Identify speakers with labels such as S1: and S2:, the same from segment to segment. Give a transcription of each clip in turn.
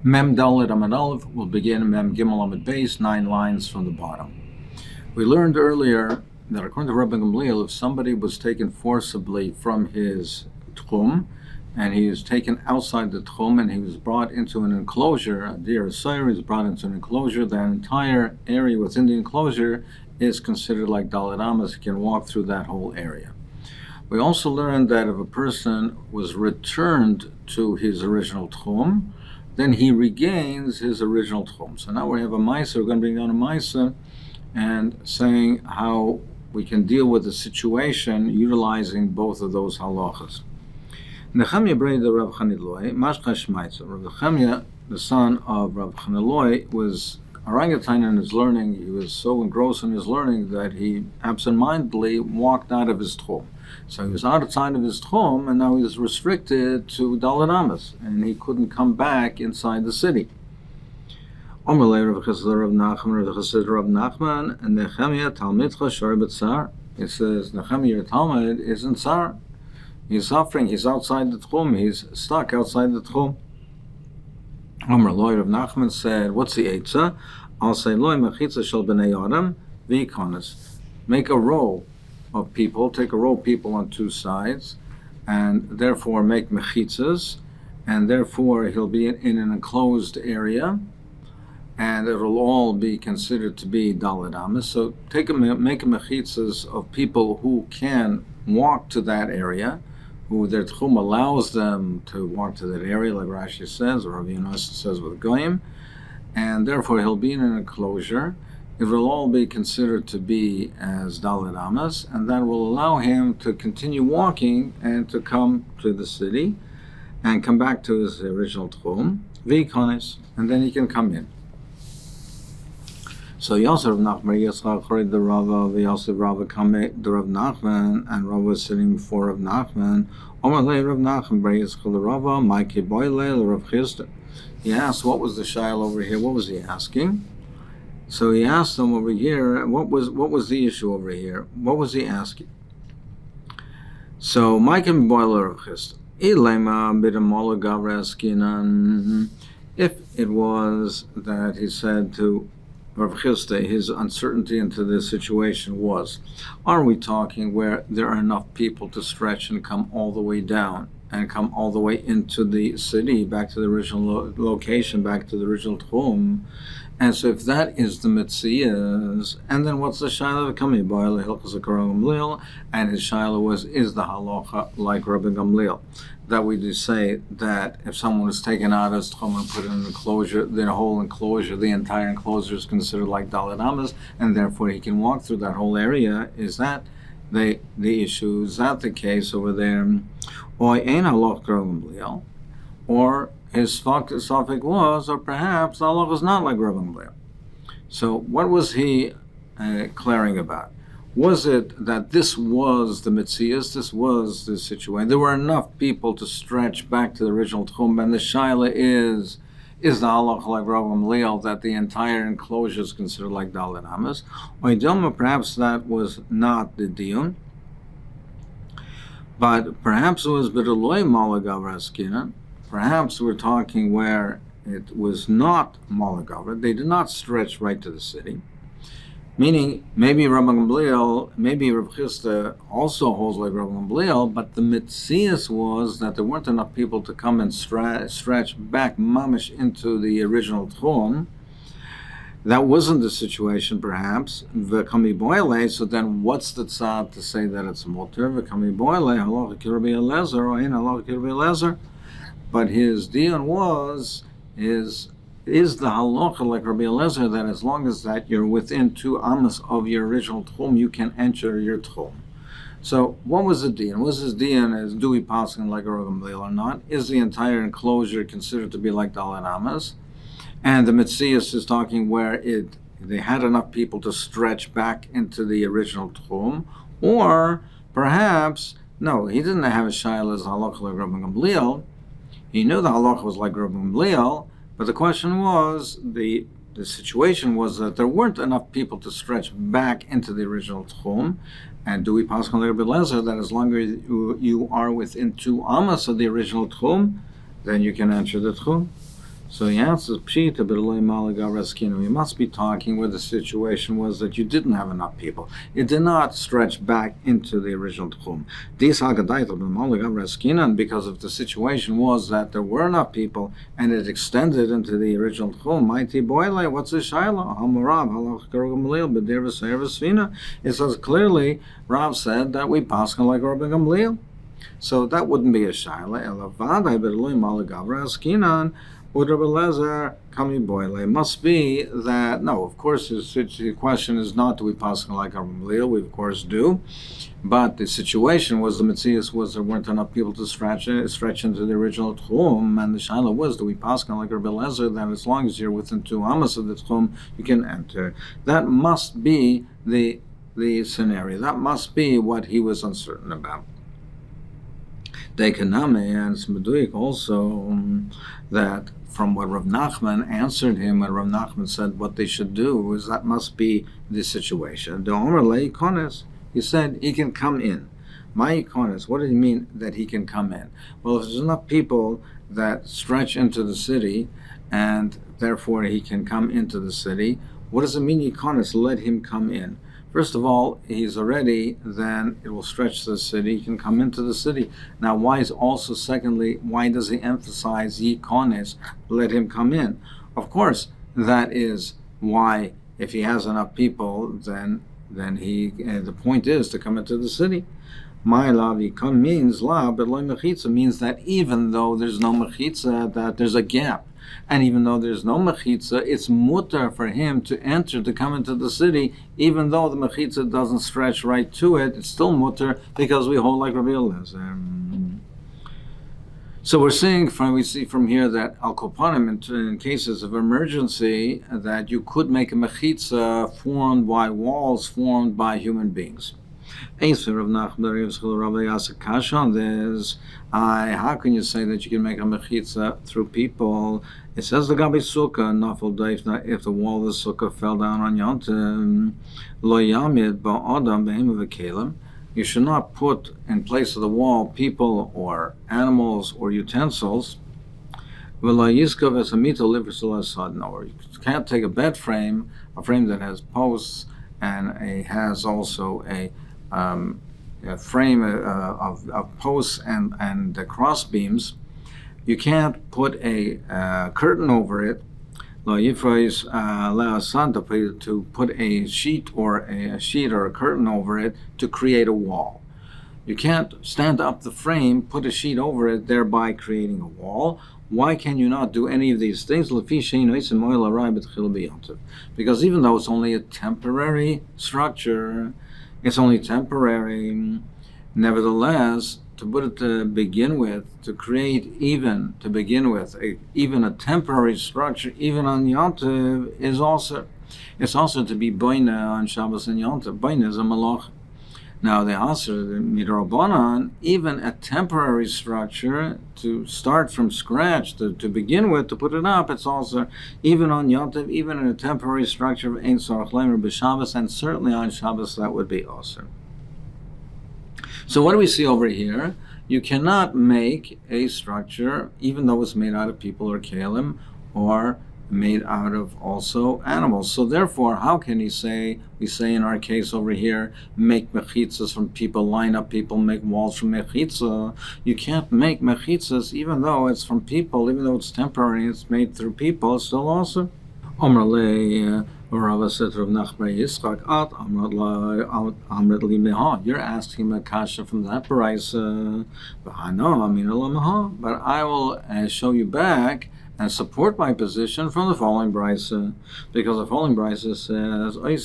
S1: Mem Dalet Amud Aleph will begin Mem Gimel Amud Beis, 9 lines from the bottom. We learned earlier that according to Rabbi Gamliel, if somebody was taken forcibly from his tchum, and he was taken outside the tchum, and he was brought into an enclosure, a deer Asayr is brought into an enclosure, that entire area within the enclosure is considered like Dalet Amas. He can walk through that whole area. We also learned that if a person was returned to his original tchum, then he regains his original tchum. So now we have a Maisa. We're going to bring down a Maisa and saying how we can deal with the situation utilizing both of those halachas. Nechemia Breda Rav Chaniloi, Mashcha Shmaitza. Rav Nechemia, the son of Rav Chaniloi, was orangutan in his learning. He was so engrossed in his learning that he absentmindedly walked out of his tchum. So he was outside of his tchum, and now he was restricted to Dalet Amas, and he couldn't come back inside the city. Omerlei Rav Chesed Rav Nachman, Rav Chesed Rav Nachman, and Nechemia Talmidcha Shor B'Tzar. It says Nechemia, your Talmud, is in Tsar. He's suffering. He's outside the tchum. He's stuck outside the tchum. Omerlei Rav Nachman said, "What's the eitzah? I'll say Loi Mechitza Shel Bnei Adam V'Ikonis. Make a row of people, take a row of people on two sides, and therefore make mechitzas, and therefore he'll be in an enclosed area, and it'll all be considered to be Dalet Amas. So make a mechitzas of people who can walk to that area, who their tchum allows them to walk to that area, like Rashi says, or Rav Yomi says with Goyim, and therefore he'll be in an enclosure. It will all be considered to be as Dalet Amas, and that will allow him to continue walking and to come to the city and come back to his original tchum, v'ikonis, and then he can come in." So Yosef Nachman Yitzchak heard the Rava, Yosef Rava come the Rav Nachman, and Rava was sitting before Rav Nachman. Omerlei Rav Nachman Bar Yitzchak the Rava, Maiki Boile Rav Hofstedter. He asked, what was the shail over here? What was he asking? So he asked them over here, what was the issue over here? What was he asking? So Maiki Boile Rav Hofstedter. If it was that he said to Rav Hofstedter, his uncertainty into this situation was, are we talking where there are enough people to stretch and come all the way down and come all the way into the city, back to the original location, back to the original tchum? And so if that is the Metzias, and then what's the Shaila of Kami Boile Hilchas Gamliel? And his Shaila was, is the halacha like Rabbi Gamliel? That we do say that if someone is taken out of his tchum and put in an enclosure, the whole enclosure, the entire enclosure is considered like Dalet Amas, and therefore he can walk through that whole area. Is that the issue? Is that the case over there? Or ein halach Gamliel, or his suffix was, or perhaps the halach is not like Rabbi Gamliel. So what was he declaring about? Was it that this was the Metzias, this was the situation? There were enough people to stretch back to the original tchum, and the shaila is the halach like Rabbi Gamliel, that the entire enclosure is considered like Dalet Amas? Or perhaps that was not the dion, but perhaps it was B'Deloi Malagav Raskina. Perhaps we're talking where it was not Malagav. They did not stretch right to the city. Meaning, maybe Rabbi Gamliel, maybe Rav Hofstedter also holds like Rabbi Gamliel, but the Metzias was that there weren't enough people to come and stretch back mamish into the original tchum. That wasn't the situation, perhaps. V'kami boile. So then, what's the tzad to say that it's muter? V'kami boile halacha kirbi elezer or ein halacha kirbi elezer. But his dion was is the halacha like Rabbi Eliezer, that as long as that you're within 2 amas of your original tchum, you can enter your tchum. So what was the dion? Was his dion as do we pass him like Rabbi Gamliel or not? Is the entire enclosure considered to be like Dalet Amas? And the Metzias is talking where they had enough people to stretch back into the original tchum, or perhaps no, he didn't have a shaila as halacha like Rabbi Gamliel. He knew the halacha was like Rabbi Gamliel. But the question was, the situation was that there weren't enough people to stretch back into the original tchum. And do we pass on Rabbi Eliezer that as long as you are within 2 amas of the original tchum, then you can enter the tchum? So he answers, Pshita, we must be talking where the situation was that you didn't have enough people. It did not stretch back into the original Tchum. Because if the situation was that there were enough people and it extended into the original Tchum, what's the Shaila? It says clearly, Rav said that we pass like Rabbi Gamliel. So that wouldn't be a Shaila. It must be that, no, of course, the question is not do we pass like Rabbi Gamliel? We of course do. But the situation was, the Metzias was there weren't enough people to stretch into the original Tchum, and the Shaila was, do we pass like Rabbi Lezer, that as long as you're within 2 amas of the Tchum, you can enter. That must be the scenario. That must be what he was uncertain about. Dekaname, and it's Meduik also that from what Rav Nachman answered him, when Rav Nachman said what they should do, is that must be the situation. The Omer Leikones, he said he can come in. My ikonis, what did he mean that he can come in? Well, if there's enough people that stretch into the city, and therefore he can come into the city, what does it mean, ikonis, let him come in? First of all, he's already, then it will stretch the city, he can come into the city. Now, secondly, why does he emphasize yikonis, let him come in? Of course, that is why, if he has enough people, then the point is to come into the city. My lav yikon means lav, but loy mechitza means that even though there's no mechitza, that there's a gap. And even though there's no mechitza, it's mutter for him to enter, to come into the city, even though the mechitza doesn't stretch right to it, it's still mutter because we hold like Rabbi Eliezer. So we see from here that al kopanim, in cases of emergency, that you could make a mechitza formed by walls formed by human beings. How can you say that you can make a mechitza through people? It says the gabi sukkah nafal daif, if the wall of the sukkah fell down on yontim, lo yamid ba'adam behem v'kelim. You should not put in place of the wall people or animals or utensils. Or you can't take a bed frame, a frame that has posts and has also a frame of posts and cross beams. You can't put a curtain over it. To put a sheet or a curtain over it to create a wall. You can't stand up the frame, put a sheet over it, thereby creating a wall. Why can you not do any of these things? Because even though it's only a temporary structure, it's only temporary, nevertheless, to put it to begin with, to create even a temporary structure, even on Yontiv, it's also to be boina on Shabbos and Yontiv. Boina is a malach. Now the answer, midrabanan, even a temporary structure to start from scratch, to begin with, to put it up, it's also even on Yontiv, even in a temporary structure of Ein Sarach Leimer b'Shabbos, and certainly on Shabbos that would be also. So what do we see over here? You cannot make a structure, even though it's made out of people or kalim, or made out of also animals. So therefore, how can we say in our case over here, make mechitzas from people, line up people, make walls from mechitza? You can't make mechitzas even though it's from people, even though it's temporary, it's made through people, it's still also. You're asking a kasha from that brisa, but I will show you back and support my position from the following brisa, because the following brisa says, a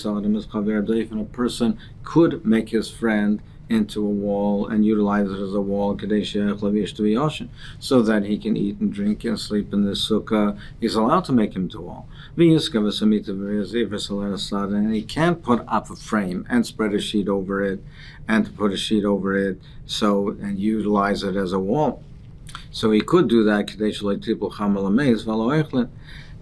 S1: person could make his friend into a wall and utilize it as a wall so that he can eat and drink and sleep in the sukkah. He's allowed to make him to a wall. And he can't put up a frame and spread a sheet over it and to put a sheet over it and utilize it as a wall. So he could do that,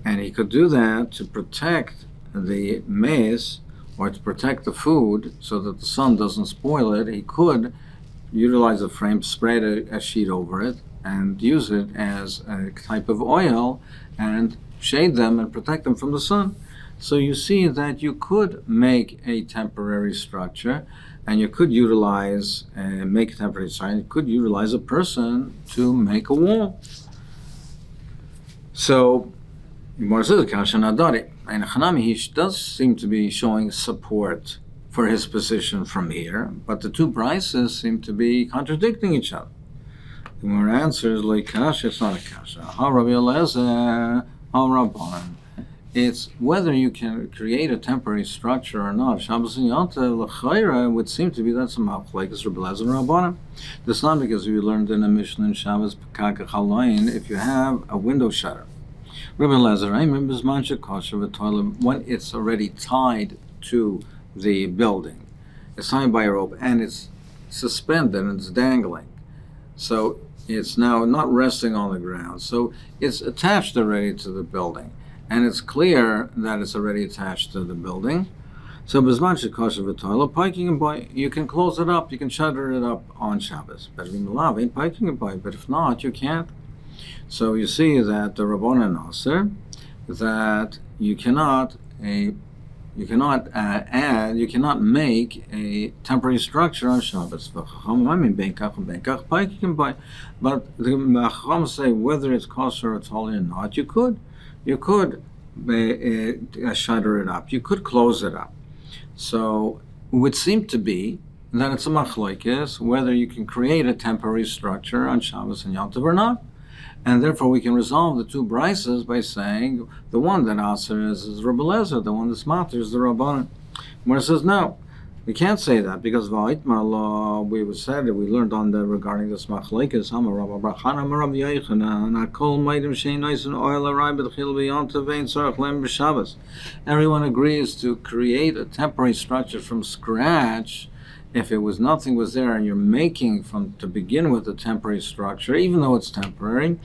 S1: and he could do that to protect the maize, or to protect the food so that the sun doesn't spoil it. He could utilize a frame, spread a sheet over it, and use it as a type of oil and shade them and protect them from the sun. So you see that you could make a temporary structure, and you could utilize, make a temporary structure, you could utilize a person to make a wall. So, Gemara says, he does seem to be showing support for his position from here, but the two prices seem to be contradicting each other. The Gemara answers, like kasha, it's not a kasha. Ha Rabbi Eliezer, ha Rabbanan. It's whether you can create a temporary structure or not. Shabbos and Yom Tov l'chayra would seem to be that's a machlokes Rabbi Eliezer and Rabbanan. That's not because we learned in a Mishnah in Shabbos Pekach Chalayin if you have a window shutter. Rabbi Eliezer, when it's already tied to the building, it's tied by a rope and it's suspended and it's dangling, so it's now not resting on the ground. So it's attached already to the building. And it's clear that it's already attached to the building. So you can close it up, you can shutter it up on Shabbos. But if not, you can't. So you see that the Rabbanan answer that you cannot make a temporary structure on Shabbos. But the Chacham say whether it's kosher or totally or not, you could shutter it up. You could close it up. So it would seem to be that it's a machlokes whether you can create a temporary structure on Shabbos and Yom Tov or not. And therefore we can resolve the two brises by saying the one that answers is Rabbi Eliezer, the one that's matter is the Rabbanan. Where it says no. We can't say that because we said it. We learned on that regarding this machlokes. Everyone agrees to create a temporary structure from scratch. If nothing was there and you're making to begin with a temporary structure, even though it's temporary,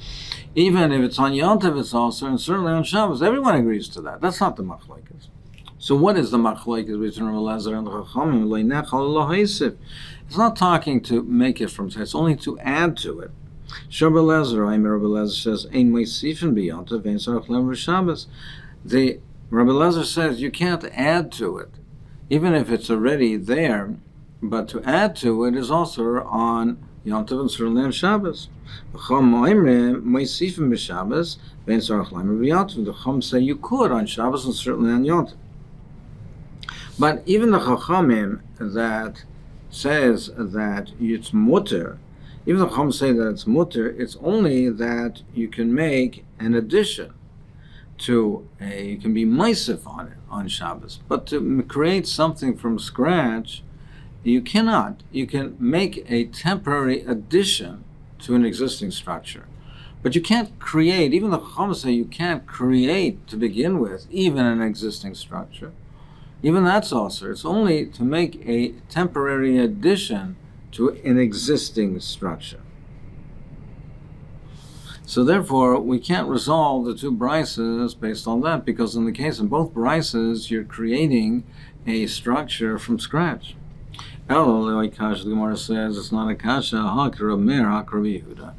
S1: even if it's on Yom Tov, it's also, and certainly on Shabbos, everyone agrees to that. That's not the machlokes. So what is the machlokes between Rabbi Eliezer and the Chachamim? It's not talking to make it from scratch, it's only to add to it. Rabbi Eliezer says, Ein Meisifin b'Yom Tov, Ein Tzarich Lem B'Shabbos. The Rabbi Eliezer says you can't add to it, even if it's already there, but to add to it is also on Yom Tov and certainly on Shabbos. The Chacham say you could on Shabbos and certainly on Yom Tov. But even the Chachamim that says that it's mutter, even the Chachamim say that it's mutter, it's only that you can make an addition to you can be meisif on it on Shabbos. But to create something from scratch, you cannot. You can make a temporary addition to an existing structure. But you can't create, even the Chachamim say you can't create to begin with, even an existing structure. Even that's also, it's only to make a temporary addition to an existing structure. So therefore, we can't resolve the two brises based on that, because in the case of both brises, you're creating a structure from scratch. The Gemara says it's not a kasha, hak Rav Meir, hak Rabbi Yehuda.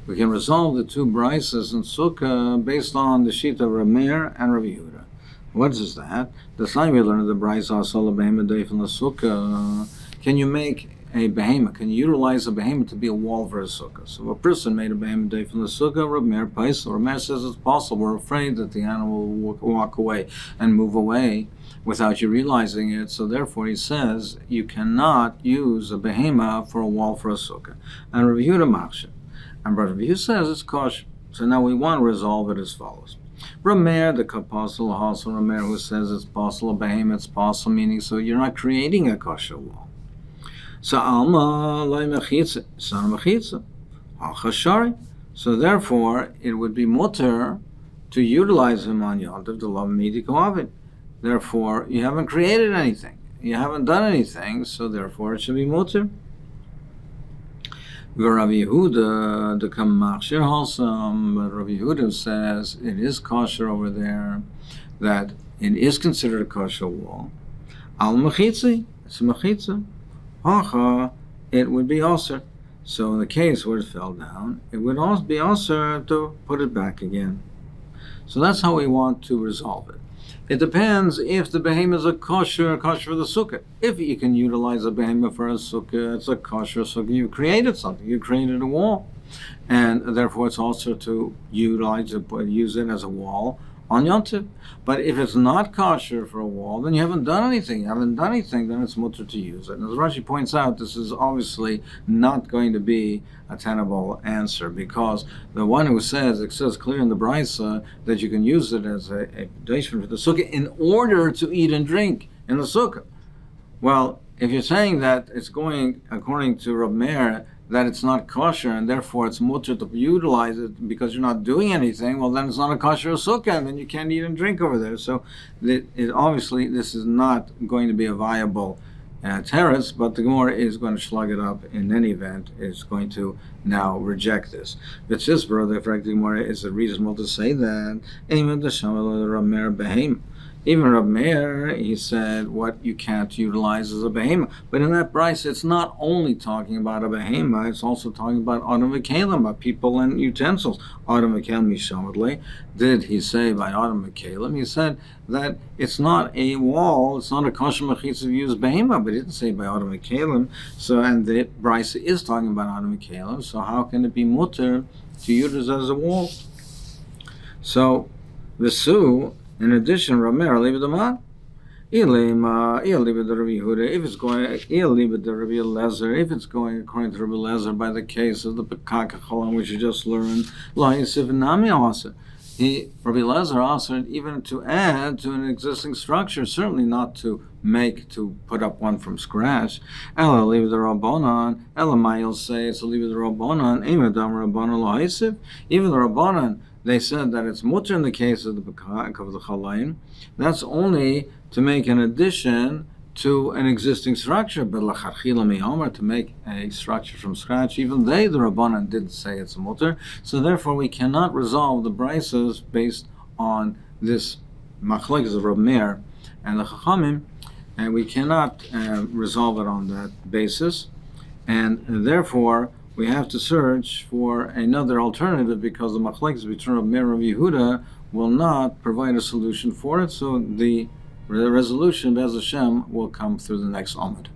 S1: We can resolve the two brises in Sukkah based on the sheet of Rav Meir and Rabbi Yehuda. What is that? The time we learned the brisa asala behema day from the Sukkah. Can you make a behema? Can you utilize a behema to be a wall for a Sukkah? So if a person made a behema day from the Sukkah, Rav Meir paisel. Rav Meir says it's possible. We're afraid that the animal will walk away and move away without you realizing it. So therefore he says you cannot use a behema for a wall for a Sukkah. And Rabbi Yehuda machshir. And Rabbi Yehuda says it's kosher. So now we want to resolve it as follows. Rav Meir, the apostle, also Rav Meir, who says it's possible, a behema, it's possible, meaning so you're not creating a kosher wall. So alma loy mechitza, son mechitza, al chashari. So therefore, it would be mutter to utilize him on Yom Tov, the love midi koavit. Therefore, you haven't created anything, you haven't done anything, so therefore it should be mutter. Rabbi Yehuda, the Kamachshir Halsam, but Rabbi Yehuda says it is kosher over there, that it is considered a kosher wall. Al mechitzi, it's a mechitza. Hacha, it would be also. So in the case where it fell down, it would also be also to put it back again. So that's how we want to resolve it. It depends if the behemoth is a kosher for the sukkah. If you can utilize a behemoth for a sukkah, it's a kosher sukkah. You created something. You created a wall, and therefore it's also to use it as a wall on Yom Tov. But if it's not kosher for a wall, then you haven't done anything. You haven't done anything, then it's mutter to use it. And as Rashi points out, this is obviously not going to be a tenable answer, because the one who says, it says clear in the Brisa that you can use it as a foundation for the sukkah in order to eat and drink in the sukkah. Well, if you're saying that it's going according to Rab Meir, that it's not kosher and therefore it's mutter to utilize it because you're not doing anything, well then it's not a kosher sukkah and then you can't eat and drink over there. So obviously this is not going to be a viable terrace, but the Gemara is going to slug it up in any event. It's going to now reject this. But just brother, the Gemara, is it reasonable to say that even Rab Meir, he said what you can't utilize is a behemoth. But in that price, it's not only talking about a behemoth, it's also talking about Adam V'Kalim, people and utensils. Adam V'Kalim Mishamadli. Did he say by Adam V'Kalim? He said that it's not a wall, it's not a kosher mechitza used behemoth, but he didn't say by Adam V'Kalim. So, and the Bryce is talking about Adam V'Kalim, so how can it be mutter to use it as a wall? So, the Su, in addition, Ramer, leave it a if it's going, if it's going according to Rabbi Lezer by the case of the Pekakacholam, which you just learned, Rabbi Lezer also even to add to an existing structure, certainly not to put up one from scratch. Ella leave the Rabbanon, Ella Mayil say it's a leave the Rabbanon, Emadam Rabbanon even the Rabbanon, they said that it's mutter in the case of the Bekak of the Chalayim. That's only to make an addition to an existing structure. But Lacharchila Mi'omer, to make a structure from scratch, even the Rabbanan did say it's a mutter. So therefore we cannot resolve the brises based on this machlekes of Rab Meir and the Chachamim, and we cannot resolve it on that basis. And therefore we have to search for another alternative, because the machlekes between Rab Meir and Yehuda will not provide a solution for it. So the resolution, Be'ez Hashem, will come through the next Amud.